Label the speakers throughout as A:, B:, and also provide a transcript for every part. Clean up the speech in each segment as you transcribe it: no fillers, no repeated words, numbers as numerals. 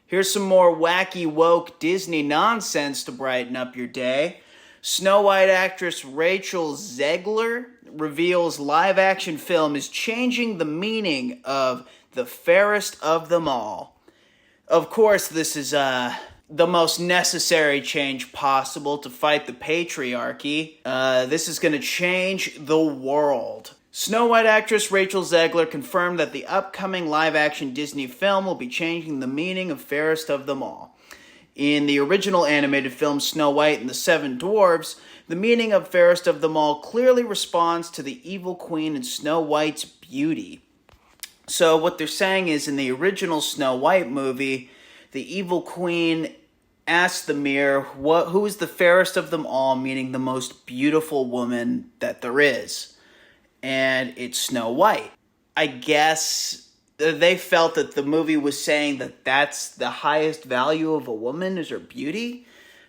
A: Here's some more wacky woke Disney nonsense to brighten up your day. Snow White actress Rachel Zegler reveals live-action film is changing the meaning of the fairest of them all. Of course, this is the most necessary change possible to fight the patriarchy. This is going to change the world. Snow White actress Rachel Zegler confirmed that the upcoming live-action Disney film will be changing the meaning of fairest of them all. In the original animated film Snow White and the Seven Dwarfs, the meaning of fairest of them all clearly responds to the evil queen and Snow White's beauty. So what they're saying is, in the original Snow White movie, the evil queen asked the mirror, who is the fairest of them all, meaning the most beautiful woman that there is. And it's Snow White. I guess they felt that the movie was saying that that's the highest value of a woman is her beauty.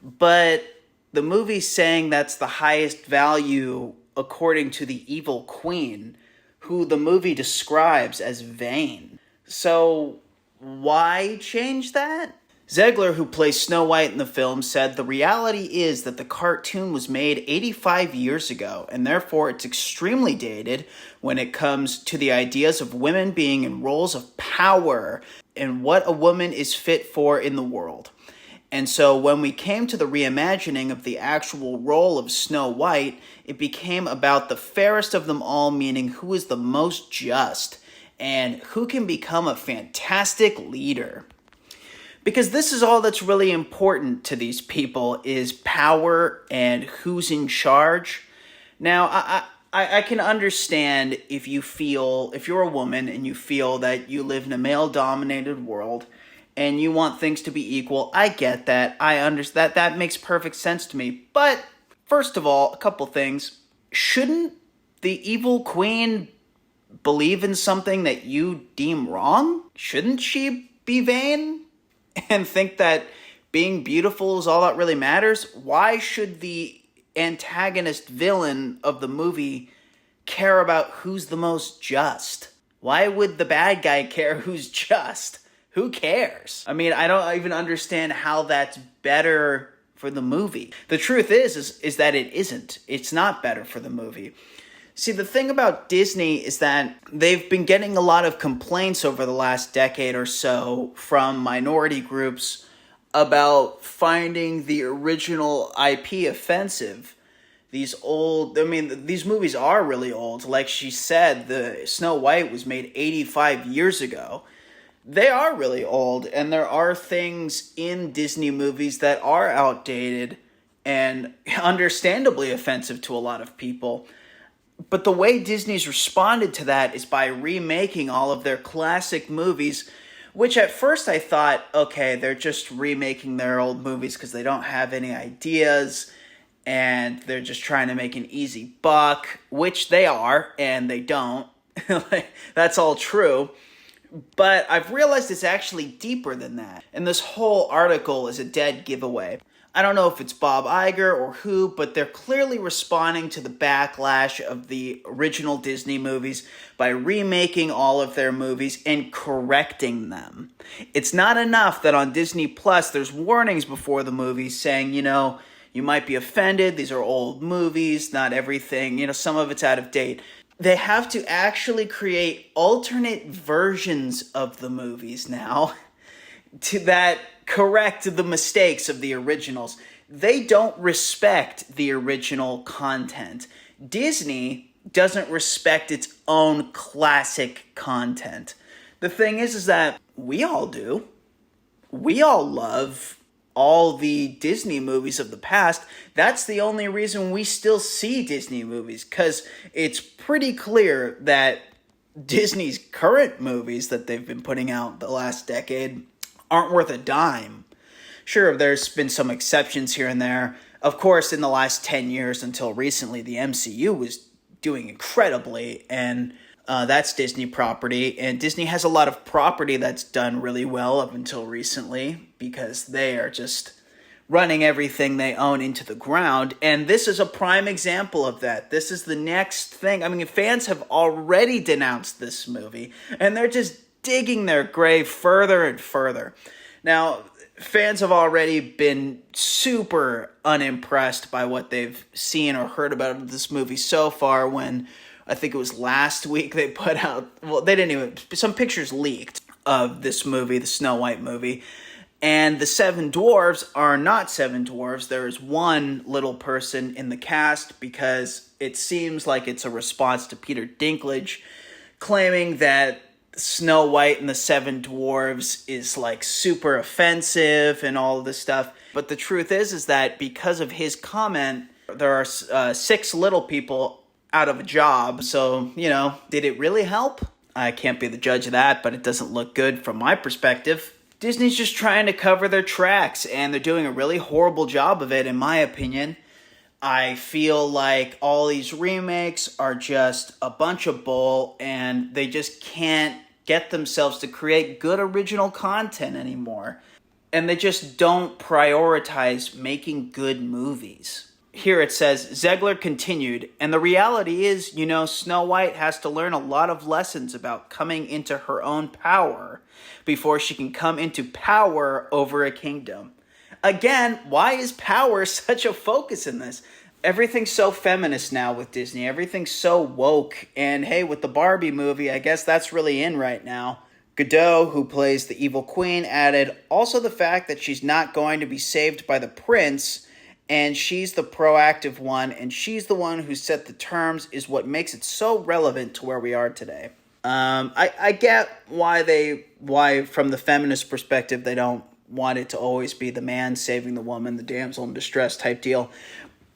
A: But the movie's saying that's the highest value according to the evil queen, who the movie describes as vain. So why change that? Zegler, who plays Snow White in the film, said the reality is that the cartoon was made 85 years ago, and therefore it's extremely dated when it comes to the ideas of women being in roles of power and what a woman is fit for in the world. And so when we came to the reimagining of the actual role of Snow White, it became about the fairest of them all, meaning who is the most just and who can become a fantastic leader. Because this is all that's really important to these people, is power and who's in charge. Now, I can understand if you're a woman and you feel that you live in a male-dominated world and you want things to be equal. I get that. I understand that makes perfect sense to me. But first of all, a couple things. Shouldn't the evil queen believe in something that you deem wrong? Shouldn't she be vain and think that being beautiful is all that really matters? Why should the antagonist villain of the movie care about who's the most just? Why would the bad guy care who's just? Who cares? I mean, I don't even understand how that's better for the movie. The truth is that it isn't. It's not better for the movie. See, the thing about Disney is that they've been getting a lot of complaints over the last decade or so from minority groups about finding the original IP offensive. These movies are really old. Like she said, the Snow White was made 85 years ago. They are really old, and there are things in Disney movies that are outdated and understandably offensive to a lot of people. But the way Disney's responded to that is by remaking all of their classic movies, which at first I thought, okay, they're just remaking their old movies because they don't have any ideas and they're just trying to make an easy buck, which they are, and they don't. That's all true. But I've realized it's actually deeper than that. And this whole article is a dead giveaway. I don't know if it's Bob Iger or who, but they're clearly responding to the backlash of the original Disney movies by remaking all of their movies and correcting them. It's not enough that on Disney Plus there's warnings before the movies saying, you might be offended, these are old movies, not everything, some of it's out of date. They have to actually create alternate versions of the movies now that correct the mistakes of the originals. They don't respect the original content. Disney doesn't respect its own classic content. The thing is that we all do. We all love all the Disney movies of the past. That's the only reason we still see Disney movies, because it's pretty clear that Disney's current movies that they've been putting out the last decade aren't worth a dime. Sure, there's been some exceptions here and there. Of course, in the last 10 years until recently, the MCU was doing incredibly, and that's Disney property. And Disney has a lot of property that's done really well up until recently because they are just running everything they own into the ground. And this is a prime example of that. This is the next thing. I mean, fans have already denounced this movie, and they're just digging their grave further and further. Now, fans have already been super unimpressed by what they've seen or heard about this movie so far when I think it was last week they put out, well, they didn't even, some pictures leaked of this movie, the Snow White movie. And the seven dwarves are not seven dwarves. There is one little person in the cast because it seems like it's a response to Peter Dinklage claiming that Snow White and the Seven Dwarves is like super offensive and all of this stuff. But the truth is that because of his comment, there are six little people out of a job. So, did it really help? I can't be the judge of that, but it doesn't look good from my perspective. Disney's just trying to cover their tracks, and they're doing a really horrible job of it, in my opinion. I feel like all these remakes are just a bunch of bull, and they just can't get themselves to create good original content anymore. And they just don't prioritize making good movies. Here it says, Zegler continued, and the reality is, Snow White has to learn a lot of lessons about coming into her own power before she can come into power over a kingdom. Again, why is power such a focus in this? Everything's so feminist now with Disney. Everything's so woke. And hey, with the Barbie movie, I guess that's really in right now. Godot, who plays the evil queen, added, also the fact that she's not going to be saved by the prince, and she's the proactive one, and she's the one who set the terms is what makes it so relevant to where we are today. I get why from the feminist perspective, they don't want it to always be the man saving the woman, the damsel in distress type deal.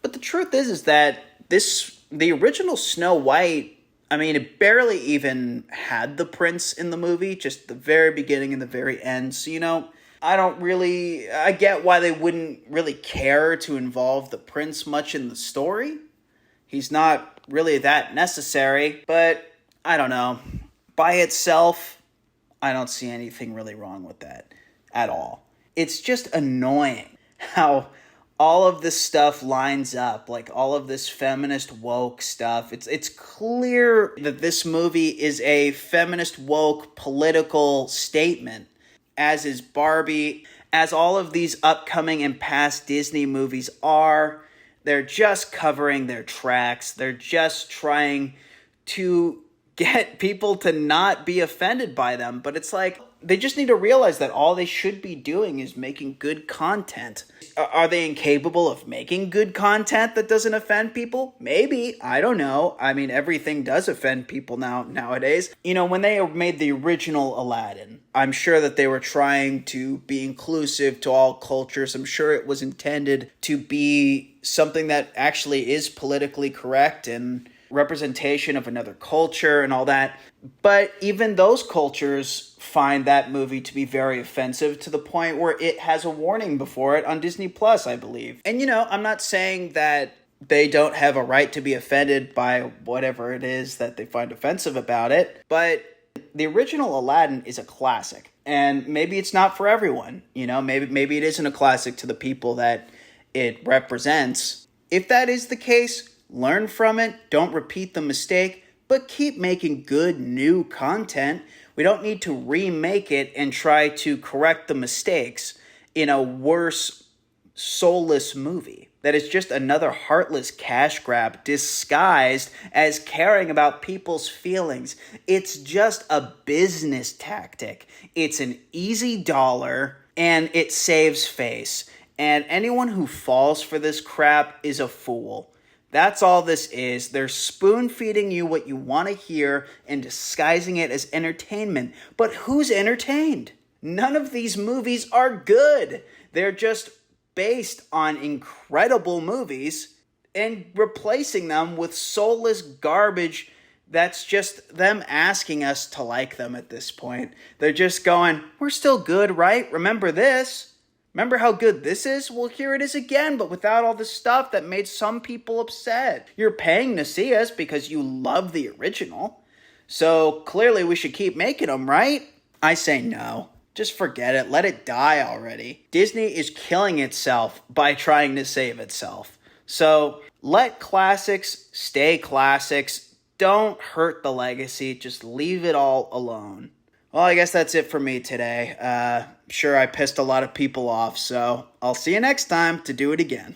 A: But the truth is that the original Snow White, it barely even had the prince in the movie, just the very beginning and the very end. So, I get why they wouldn't really care to involve the prince much in the story. He's not really that necessary, but I don't know. By itself, I don't see anything really wrong with that at all. It's just annoying how all of this stuff lines up, like all of this feminist woke stuff. It's clear that this movie is a feminist woke political statement, as is Barbie, as all of these upcoming and past Disney movies are. They're just covering their tracks. They're just trying to get people to not be offended by them. But it's like, they just need to realize that all they should be doing is making good content. Are they incapable of making good content that doesn't offend people? Maybe. I don't know. Everything does offend people nowadays. When they made the original Aladdin, I'm sure that they were trying to be inclusive to all cultures. I'm sure it was intended to be something that actually is politically correct and representation of another culture and all that. But even those cultures find that movie to be very offensive to the point where it has a warning before it on Disney Plus, I believe. And I'm not saying that they don't have a right to be offended by whatever it is that they find offensive about it, but the original Aladdin is a classic. And maybe it's not for everyone. Maybe it isn't a classic to the people that it represents. If that is the case, learn from it, don't repeat the mistake, but keep making good new content. We don't need to remake it and try to correct the mistakes in a worse, soulless movie that is just another heartless cash grab disguised as caring about people's feelings. It's just a business tactic. It's an easy dollar, and it saves face. And anyone who falls for this crap is a fool. That's all this is. They're spoon-feeding you what you want to hear and disguising it as entertainment. But who's entertained? None of these movies are good. They're just based on incredible movies and replacing them with soulless garbage that's just them asking us to like them at this point. They're just going, we're still good, right? Remember this? Remember how good this is? Well, here it is again, but without all the stuff that made some people upset. You're paying to see us because you love the original. So clearly we should keep making them, right? I say no. Just forget it. Let it die already. Disney is killing itself by trying to save itself. So let classics stay classics. Don't hurt the legacy. Just leave it all alone. Well, I guess that's it for me today. Sure, I pissed a lot of people off, so I'll see you next time to do it again.